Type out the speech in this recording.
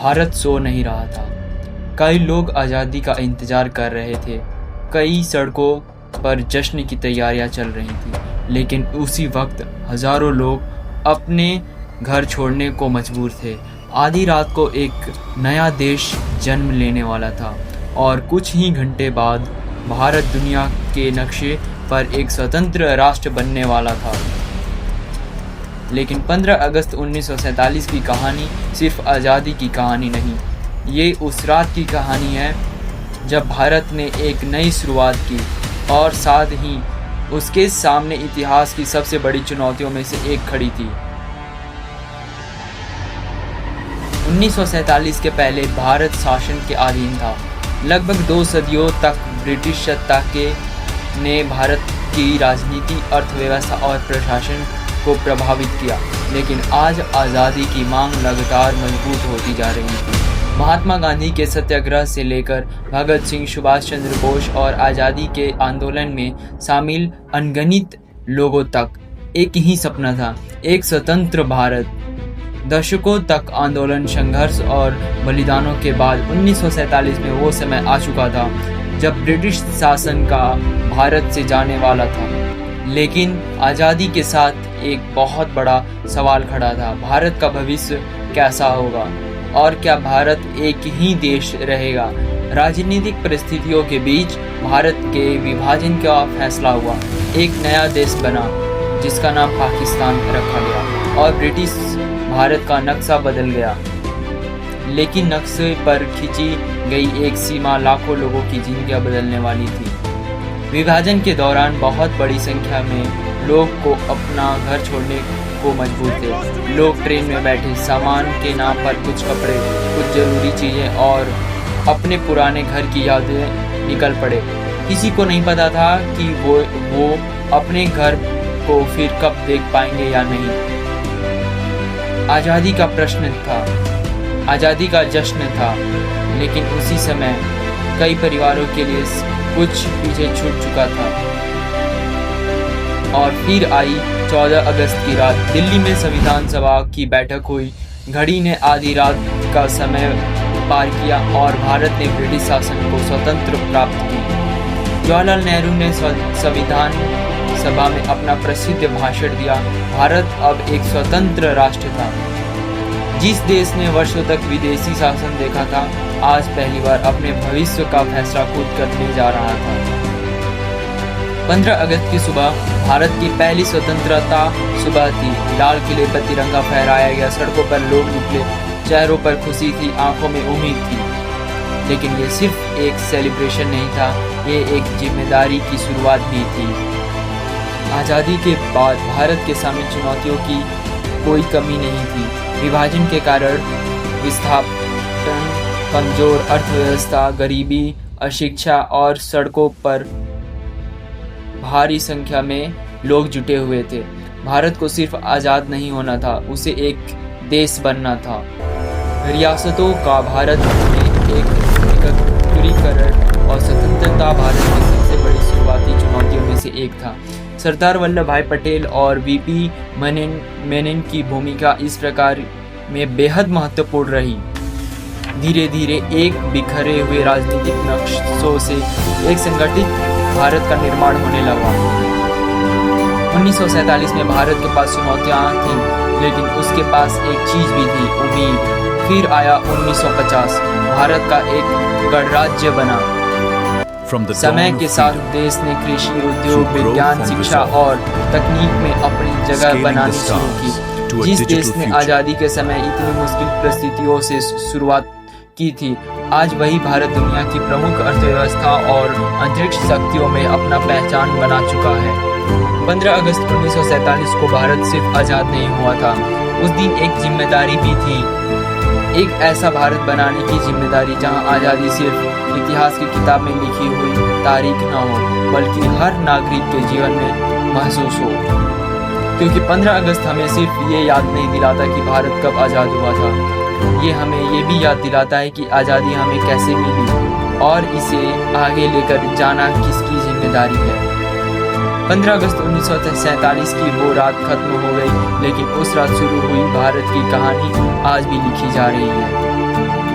भारत सो नहीं रहा था। कई लोग आज़ादी का इंतज़ार कर रहे थे, कई सड़कों पर जश्न की तैयारियां चल रही थी, लेकिन उसी वक्त हज़ारों लोग अपने घर छोड़ने को मजबूर थे। आधी रात को एक नया देश जन्म लेने वाला था और कुछ ही घंटे बाद भारत दुनिया के नक्शे पर एक स्वतंत्र राष्ट्र बनने वाला था। लेकिन 15 अगस्त 1947 की कहानी सिर्फ आज़ादी की कहानी नहीं, ये उस रात की कहानी है जब भारत ने एक नई शुरुआत की और साथ ही उसके सामने इतिहास की सबसे बड़ी चुनौतियों में से एक खड़ी थी। 1947 के पहले भारत शासन के अधीन था। लगभग 2 सदियों तक ब्रिटिश सत्ता ने भारत की राजनीति, अर्थव्यवस्था और प्रशासन को प्रभावित किया, लेकिन आज आज़ादी की मांग लगातार मजबूत होती जा रही थी। महात्मा गांधी के सत्याग्रह से लेकर भगत सिंह, सुभाष चंद्र बोस और आज़ादी के आंदोलन में शामिल अनगिनत लोगों तक एक ही सपना था, एक स्वतंत्र भारत। दशकों तक आंदोलन, संघर्ष और बलिदानों के बाद 1947 में वो समय आ चुका था जब ब्रिटिश शासन का भारत से जाने वाला था। लेकिन आज़ादी के साथ एक बहुत बड़ा सवाल खड़ा था, भारत का भविष्य कैसा होगा और क्या भारत एक ही देश रहेगा। राजनीतिक परिस्थितियों के बीच भारत के विभाजन का फैसला हुआ, एक नया देश बना जिसका नाम पाकिस्तान रखा गया और ब्रिटिश भारत का नक्शा बदल गया। लेकिन नक्शे पर खींची गई एक सीमा लाखों लोगों की जिंदगियां बदलने वाली थी। विभाजन के दौरान बहुत बड़ी संख्या में लोग को अपना घर छोड़ने को मजबूर थे। लोग ट्रेन में बैठे, सामान के नाम पर कुछ कपड़े, कुछ ज़रूरी चीज़ें और अपने पुराने घर की यादें निकल पड़े। किसी को नहीं पता था कि वो अपने घर को फिर कब देख पाएंगे या नहीं। आज़ादी का प्रश्न था, आज़ादी का जश्न था, लेकिन उसी समय कई परिवारों के लिए कुछ पीछे छूट चुका था। और फिर आई 14 अगस्त की रात। दिल्ली में संविधान सभा की बैठक हुई। घड़ी ने आधी रात का समय पार किया और भारत ने ब्रिटिश शासन को स्वतंत्र प्राप्त की। जवाहरलाल नेहरू ने संविधान सभा में अपना प्रसिद्ध भाषण दिया। भारत अब एक स्वतंत्र राष्ट्र था। जिस देश ने वर्षों तक विदेशी शासन देखा था, आज पहली बार अपने भविष्य का फैसला खुद करने जा रहा था। 15 अगस्त की सुबह भारत की पहली स्वतंत्रता सुबह थी। लाल किले पर तिरंगा फहराया गया, सड़कों पर लोग निकले, चेहरों पर खुशी थी, आंखों में उम्मीद थी। लेकिन ये सिर्फ एक सेलिब्रेशन नहीं था, ये एक जिम्मेदारी की शुरुआत भी थी। आज़ादी के बाद भारत के सामने चुनौतियों की कोई कमी नहीं थी। विभाजन के कारण विस्थापन, कमजोर अर्थव्यवस्था, गरीबी, अशिक्षा और सड़कों पर भारी संख्या में लोग जुटे हुए थे। भारत को सिर्फ आज़ाद नहीं होना था, उसे एक देश बनना था। रियासतों का भारत में एक एकत्रीकरण और स्वतंत्रता भारत की सबसे बड़ी शुरुआती चुनौतियों में से एक था। सरदार वल्लभ भाई पटेल और वीपी मेनन की भूमिका इस प्रकार में बेहद महत्वपूर्ण रही। धीरे धीरे एक बिखरे हुए राजनीतिक नक्शों से एक संगठित भारत का निर्माण होने लगा। 1947 में भारत के पास चुनौतियां थीं, लेकिन उसके पास एक चीज भी थी, उम्मीद। फिर आया 1950, भारत का एक गणराज्य बना। समय के साथ देश ने कृषि, उद्योग, विज्ञान, शिक्षा और तकनीक में अपनी जगह बनानी शुरू की। जिस देश ने आज़ादी के समय इतनी मुश्किल परिस्थितियों से शुरुआत की थी, आज वही भारत दुनिया की प्रमुख अर्थव्यवस्था और अंतरिक्ष शक्तियों में अपना पहचान बना चुका है। 15 अगस्त 1947 को भारत सिर्फ आज़ाद नहीं हुआ था, उस दिन एक जिम्मेदारी भी थी। एक ऐसा भारत बनाने की जिम्मेदारी जहां आज़ादी सिर्फ इतिहास की किताब में लिखी हुई तारीख न हो, बल्कि हर नागरिक के जीवन में महसूस हो। क्योंकि 15 अगस्त हमें सिर्फ ये याद नहीं दिलाता कि भारत कब आज़ाद हुआ था, ये हमें ये भी याद दिलाता है कि आज़ादी हमें कैसे मिली और इसे आगे लेकर जाना किसकी जिम्मेदारी है। 15 अगस्त 1947 की वो रात खत्म हो गई, लेकिन उस रात शुरू हुई भारत की कहानी आज भी लिखी जा रही है।